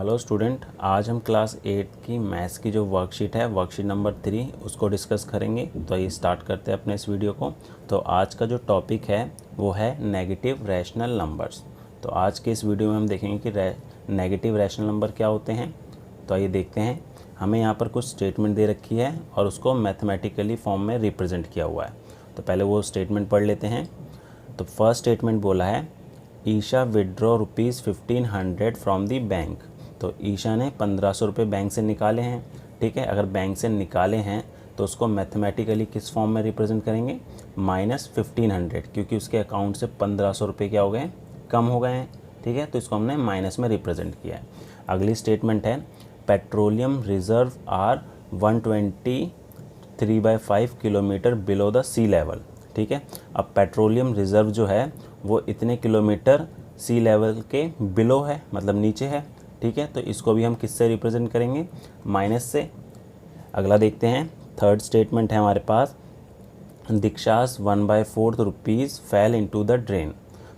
Hello student, आज हम class 8 की मैथ्स की जो वर्कशीट है, वर्कशीट नंबर 3, उसको डिस्कस करेंगे। तो ये स्टार्ट करते हैं अपने इस वीडियो को। तो आज का जो टॉपिक है वो है नेगेटिव रैशनल नंबर्स। तो आज के इस वीडियो में हम देखेंगे कि नेगेटिव रैशनल नंबर क्या होते हैं। तो आइए देखते हैं। हमें यहाँ पर कुछ स्टेटमेंट दे रखी है और उसको मैथमेटिकली फॉर्म में रिप्रेजेंट किया हुआ है। तो पहले वो स्टेटमेंट पढ़ लेते हैं। तो फर्स्ट स्टेटमेंट बोला है, Isha withdraw ₹1500 from the bank. तो ईशा ने 1500 रुपये बैंक से निकाले हैं। ठीक है, अगर बैंक से निकाले हैं तो उसको मैथमेटिकली किस फॉर्म में रिप्रेजेंट करेंगे? -1500, क्योंकि उसके अकाउंट से 1500 रुपये क्या हो गए? कम हो गए हैं। ठीक है, तो इसको हमने माइनस में रिप्रेजेंट किया है। अगली स्टेटमेंट है, petroleum reserve are 123/5 kilometre below the sea level. ठीक है, अब पेट्रोलियम रिज़र्व जो है वो इतने किलोमीटर सी लेवल के बिलो है, मतलब नीचे है। ठीक है, तो इसको भी हम किससे रिप्रेजेंट करेंगे? माइनस से। अगला देखते हैं, थर्ड स्टेटमेंट है हमारे पास, दीक्षास 1/4 rupees fail into the drain.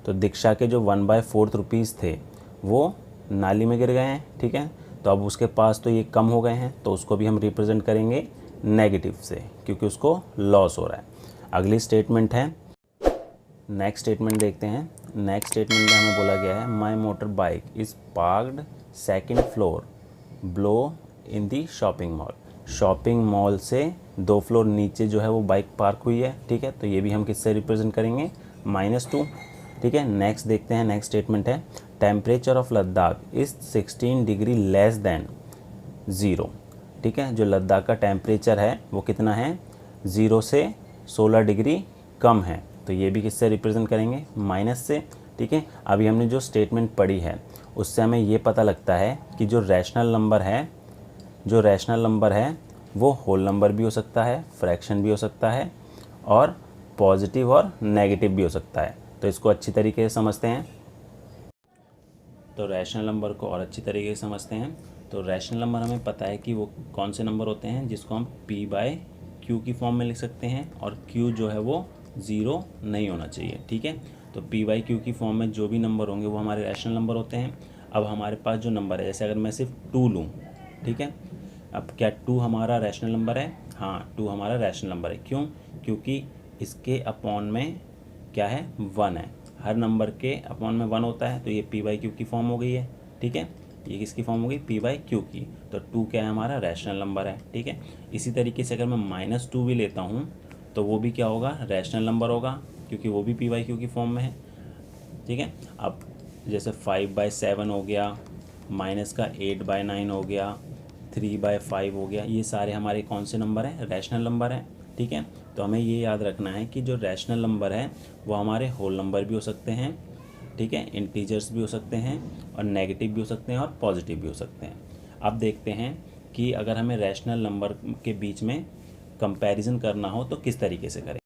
तो दीक्षा के जो 1/4 रुपीज़ थे वो नाली में गिर गए हैं। ठीक है, तो अब उसके पास तो ये कम हो गए हैं, तो उसको भी हम रिप्रेजेंट करेंगे नेगेटिव से, क्योंकि उसको लॉस हो रहा है। अगली स्टेटमेंट है, नेक्स्ट स्टेटमेंट देखते हैं। नेक्स्ट स्टेटमेंट में हमें बोला गया है, my motor bike is parked second floor below in the shopping mall. Shopping mall से 2 फ्लोर नीचे जो है वो बाइक पार्क हुई है। ठीक है, तो ये भी हम किससे रिप्रेजेंट करेंगे? -2। ठीक है, नेक्स्ट देखते हैं। नेक्स्ट स्टेटमेंट है, temperature of Ladakh is 16 degree less than 0। ठीक है, जो लद्दाख का टेम्परेचर है वो कितना है? 0 से 16 डिग्री कम है। तो ये भी किससे रिप्रेजेंट करेंगे? माइनस से। ठीक है, अभी हमने जो स्टेटमेंट पढ़ी है उससे हमें ये पता लगता है कि जो रैशनल नंबर है वो होल नंबर भी हो सकता है, फ्रैक्शन भी हो सकता है, और पॉजिटिव और नेगेटिव भी हो सकता है। तो इसको अच्छी तरीके से समझते हैं। तो रैशनल नंबर को और अच्छी तरीके से समझते हैं। तो रैशनल नंबर हमें पता है कि वो कौन से नंबर होते हैं जिसको हम P/Q की फॉर्म में लिख सकते हैं, और Q जो है वो 0 नहीं होना चाहिए। ठीक है, तो P/Q की फॉर्म में जो भी नंबर होंगे वो हमारे रैशनल नंबर होते हैं। अब हमारे पास जो नंबर है, जैसे अगर मैं सिर्फ 2 लूँ, ठीक है, अब क्या 2 हमारा रैशनल नंबर है? हाँ, 2 हमारा रैशनल नंबर है। क्यों? क्योंकि इसके अपॉन में क्या है? 1 है। हर नंबर के अपॉन में 1 होता है, तो ये P/Q की फॉर्म हो गई है। ठीक है, ये किसकी फॉर्म हो गई? P/Q की। तो 2 क्या है? हमारा रैशनल नंबर है। ठीक है, इसी तरीके से अगर मैं -2 भी लेता हूँ तो वो भी क्या होगा? रैशनल नंबर होगा, क्योंकि वो भी P/Q की फॉर्म में है। ठीक है, अब जैसे 5/7 हो गया, माइनस का 8/9 हो गया, 3/5 हो गया, ये सारे हमारे कौन से नंबर हैं? रैशनल नंबर हैं। ठीक है, तो हमें ये याद रखना है कि जो रैशनल नंबर है वो हमारे होल नंबर भी हो सकते हैं, ठीक है, इंटीजर्स भी हो सकते हैं, और नेगेटिव भी हो सकते हैं, और पॉजिटिव भी हो सकते हैं। अब देखते हैं कि अगर हमें रैशनल नंबर के बीच में कंपैरिजन करना हो तो किस तरीके से करें।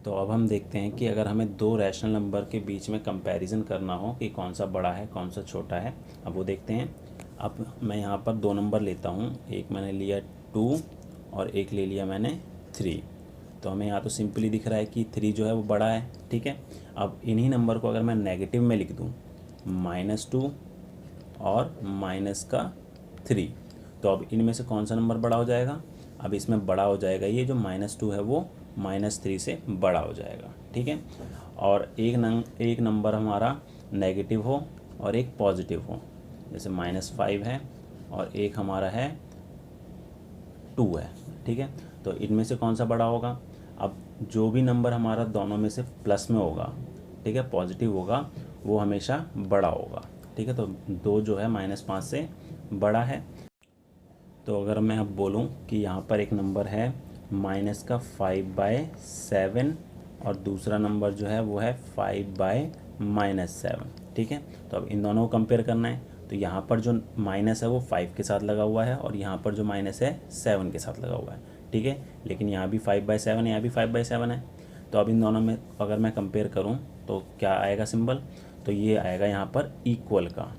तो अब हम देखते हैं कि अगर हमें 2 रैशनल नंबर के बीच में कंपैरिजन करना हो कि कौन सा बड़ा है कौन सा छोटा है, अब वो देखते हैं। अब मैं यहाँ पर 2 नंबर लेता हूँ, एक मैंने लिया 2 और एक ले लिया मैंने 3। तो हमें यहाँ तो सिंपली दिख रहा है कि 3 जो है वो बड़ा है। ठीक है, अब इन्हीं नंबर को अगर मैं नेगेटिव में लिख दूँ, -2 और -3, तो अब इनमें से कौन सा नंबर बड़ा हो जाएगा? अब इसमें बड़ा हो जाएगा ये जो -2 है, वो -3 से बड़ा हो जाएगा। ठीक है, और एक नंबर हमारा नेगेटिव हो और एक पॉजिटिव हो, जैसे -5 है और एक हमारा है 2 है। ठीक है, तो इनमें से कौन सा बड़ा होगा? अब जो भी नंबर हमारा दोनों में से प्लस में होगा, ठीक है, पॉजिटिव होगा, वो हमेशा बड़ा होगा। ठीक है, तो 2 जो है -5 से बड़ा है। तो अगर मैं अब बोलूं कि यहाँ पर एक नंबर है -5/7 और दूसरा नंबर जो है वो है 5/-7। ठीक है, तो अब इन दोनों को कंपेयर करना है। तो यहाँ पर जो माइनस है वो 5 के साथ लगा हुआ है, और यहाँ पर जो माइनस है 7 के साथ लगा हुआ है। ठीक है, लेकिन यहाँ भी 5/7 है, यहाँ भी 5/7 है। तो अब इन दोनों में अगर मैं कंपेयर करूँ तो क्या आएगा सिंबल? तो ये आएगा यहाँ पर इक्वल का।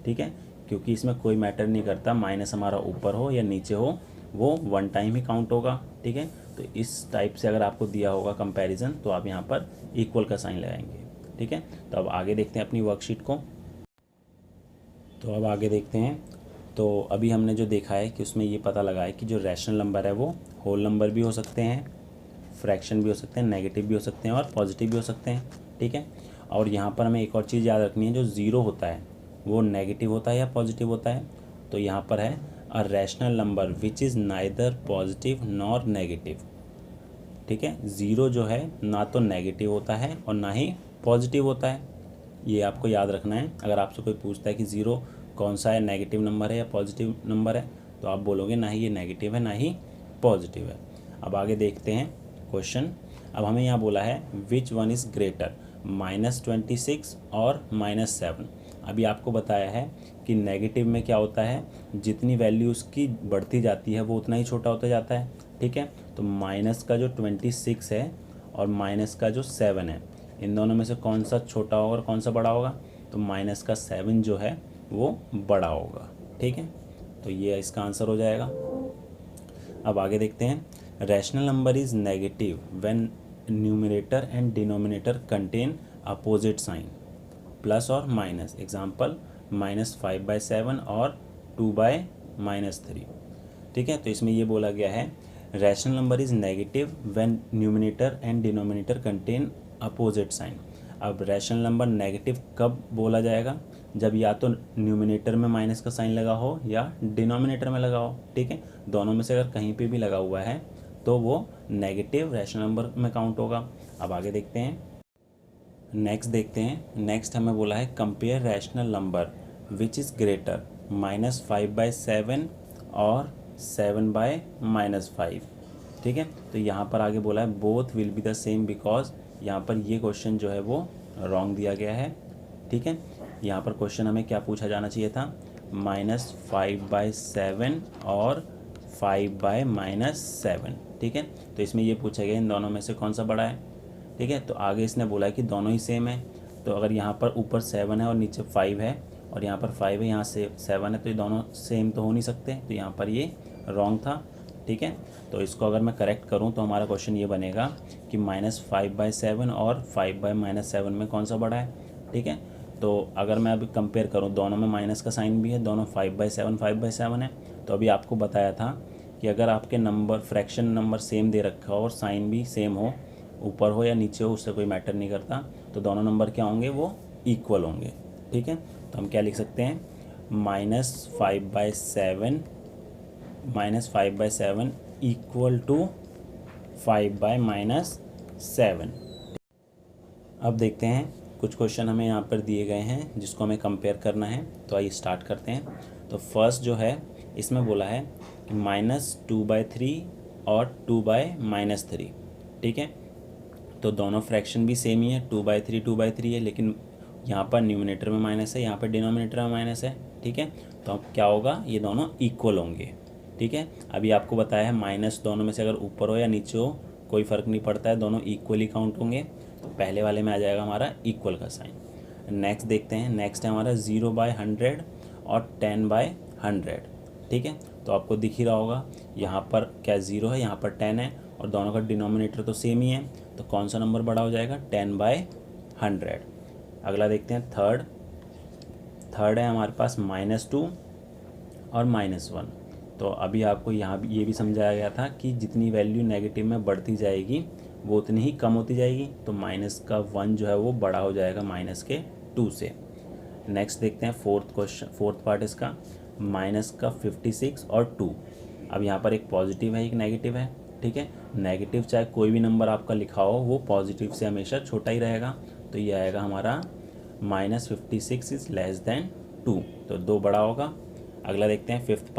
ठीक है, क्योंकि इसमें कोई मैटर नहीं करता माइनस हमारा ऊपर हो या नीचे हो, वो 1 टाइम ही काउंट होगा। ठीक है, तो इस टाइप से अगर आपको दिया होगा कंपैरिजन तो आप यहाँ पर इक्वल का साइन लगाएंगे। ठीक है, तो अब आगे देखते हैं अपनी वर्कशीट को। तो अब आगे देखते हैं। तो अभी हमने जो देखा है कि उसमें ये पता लगा है कि जो रैशनल नंबर है वो होल नंबर भी हो सकते हैं, फ्रैक्शन भी हो सकते हैं, नेगेटिव भी हो सकते हैं और पॉजिटिव भी हो सकते हैं। ठीक है। और यहाँ पर हमें एक और चीज़ याद रखनी है, जो ज़ीरो होता है वो नेगेटिव होता है या पॉजिटिव होता है। तो यहाँ पर है a rational number which is neither positive nor negative. ठीक है। ज़ीरो जो है ना तो नेगेटिव होता है और ना ही पॉजिटिव होता है, ये आपको याद रखना है। अगर आपसे कोई पूछता है कि ज़ीरो कौन सा है, नेगेटिव नंबर है या पॉजिटिव नंबर है, तो आप बोलोगे ना ही ये नेगेटिव है ना ही पॉजिटिव है। अब आगे देखते हैं क्वेश्चन। अब हमें यहाँ बोला है विच वन इज़ ग्रेटर, -26 और -7। अभी आपको बताया है कि नेगेटिव में क्या होता है, जितनी वैल्यू उसकी बढ़ती जाती है वो उतना ही छोटा होता जाता है। ठीक है। तो माइनस का जो 26 है और माइनस का जो 7 है, इन दोनों में से कौन सा छोटा होगा और कौन सा बड़ा होगा, तो माइनस का 7 जो है वो बड़ा होगा। ठीक है। तो ये इसका आंसर हो जाएगा। अब आगे देखते हैं। Rational number is negative when numerator and denominator contain opposite sign, plus और माइनस। एग्जाम्पल -5/7 और 2/-3। ठीक है। तो इसमें ये बोला गया है rational number is negative when numerator and denominator contain opposite sign. अब रैशनल नंबर नेगेटिव कब बोला जाएगा, जब या तो न्यूमिनेटर में माइनस का साइन लगा हो या डिनोमिनेटर में लगा हो। ठीक है। दोनों में से अगर कहीं पे भी लगा हुआ है तो वो नेगेटिव रैशनल नंबर में काउंट होगा। अब आगे देखते हैं। नेक्स्ट देखते हैं। नेक्स्ट हमें बोला है compare rational number which is greater, -5/7 और 7/-5। ठीक है। तो यहाँ पर आगे बोला है both will be the same, because यहाँ पर ये क्वेश्चन जो है वो रॉन्ग दिया गया है। ठीक है। यहाँ पर क्वेश्चन हमें क्या पूछा जाना चाहिए था, -5/7 और 5/-7। ठीक है। तो इसमें ये पूछा गया इन दोनों में से कौन सा बड़ा है। ठीक है। तो आगे इसने बोला है कि दोनों ही सेम है। तो अगर यहाँ पर ऊपर 7 है और नीचे 5 है और यहाँ पर 5 है, यहाँ से 7 है, तो ये दोनों सेम तो हो नहीं सकते। तो यहाँ पर ये रॉन्ग था। ठीक है। तो इसको अगर मैं करेक्ट करूँ तो हमारा क्वेश्चन ये बनेगा कि -5/7 और 5/-7 में कौन सा बड़ा है। ठीक है। तो अगर मैं अभी कंपेयर करूँ, दोनों में माइनस का साइन भी है, दोनों 5/7 है। तो अभी आपको बताया था कि अगर आपके नंबर फ्रैक्शन नंबर सेम दे रखा हो और साइन भी सेम हो, ऊपर हो या नीचे हो, उससे कोई मैटर नहीं करता, तो दोनों नंबर क्या होंगे, वो इक्वल होंगे। ठीक है। तो हम क्या लिख सकते हैं, -5/7 इक्वल टू 5/-7। अब देखते हैं कुछ क्वेश्चन हमें यहाँ पर दिए गए हैं जिसको हमें कंपेयर करना है। तो आइए स्टार्ट करते हैं। तो फर्स्ट जो है इसमें बोला है कि -2/3 और 2/-3। ठीक है। तो दोनों फ्रैक्शन भी सेम ही है, 2/3 है, लेकिन यहाँ पर न्यूमिनेटर में माइनस है, यहाँ पर डिनोमिनेटर में माइनस है। ठीक है। तो अब क्या होगा, ये दोनों इक्वल होंगे। ठीक है। अभी आपको बताया है माइनस दोनों में से अगर ऊपर हो या नीचे हो कोई फ़र्क नहीं पड़ता है, दोनों इक्वली काउंट होंगे। तो पहले वाले में आ जाएगा हमारा इक्वल का साइन। नेक्स्ट देखते हैं। नेक्स्ट है हमारा 0/100 और 10/100। ठीक है। तो आपको दिख ही रहा होगा यहाँ पर क्या 0 है, यहाँ पर 10 है और दोनों का डिनोमिनेटर तो सेम ही है। तो कौन सा नंबर बड़ा हो जाएगा, 10/100। अगला देखते हैं थर्ड है हमारे पास -2 और -1। तो अभी आपको यहाँ ये भी समझाया गया था कि जितनी वैल्यू नेगेटिव में बढ़ती जाएगी वो उतनी ही कम होती जाएगी। तो -1 जो है वो बड़ा हो जाएगा -2 से। नेक्स्ट देखते हैं फोर्थ पार्ट इसका, -56 और 2। अब यहाँ पर एक पॉजिटिव है एक नेगेटिव है। ठीक है। नेगेटिव चाहे कोई भी नंबर आपका लिखा हो वो पॉजिटिव से हमेशा छोटा ही रहेगा। तो ये आएगा हमारा -56 इज़ लेस देन 2, तो 2 बड़ा होगा। अगला देखते हैं फिफ्थ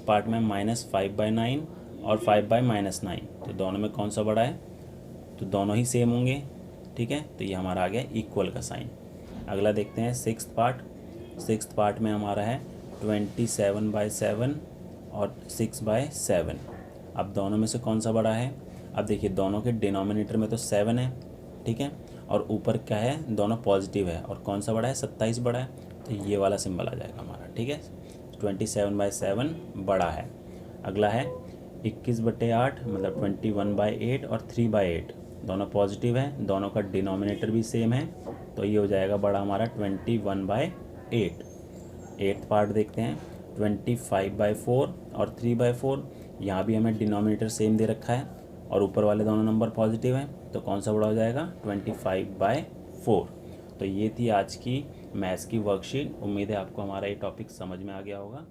पार्ट में -5/9 और 5/-9। तो दोनों में कौन सा बड़ा है, तो दोनों ही सेम होंगे। ठीक है। तो ये हमारा आ गया इक्वल का साइन। अगला देखते हैं सिक्स्थ पार्ट में हमारा है 27/7 और 6/7। अब दोनों में से कौन सा बड़ा है, अब देखिए दोनों के डिनोमिनेटर में तो 7 है। ठीक है। और ऊपर क्या है, दोनों पॉजिटिव है और कौन सा बड़ा है, 27 बड़ा है। तो ये वाला सिंबल आ जाएगा हमारा। ठीक है। 27/7 बड़ा है। अगला है 21/8 मतलब 21/8 और 3/8, दोनों पॉजिटिव है, दोनों का डिनोमिनेटर भी सेम है। तो ये हो जाएगा बड़ा हमारा 21/8। 8th पार्ट देखते हैं। 25/4 और 3/4, यहाँ भी हमें डिनोमिनेटर सेम दे रखा है और ऊपर वाले दोनों नंबर पॉजिटिव हैं, तो कौन सा बड़ा हो जाएगा? 25/4। तो ये थी आज की मैथ्स की वर्कशीट। उम्मीद है आपको हमारा ये टॉपिक समझ में आ गया होगा।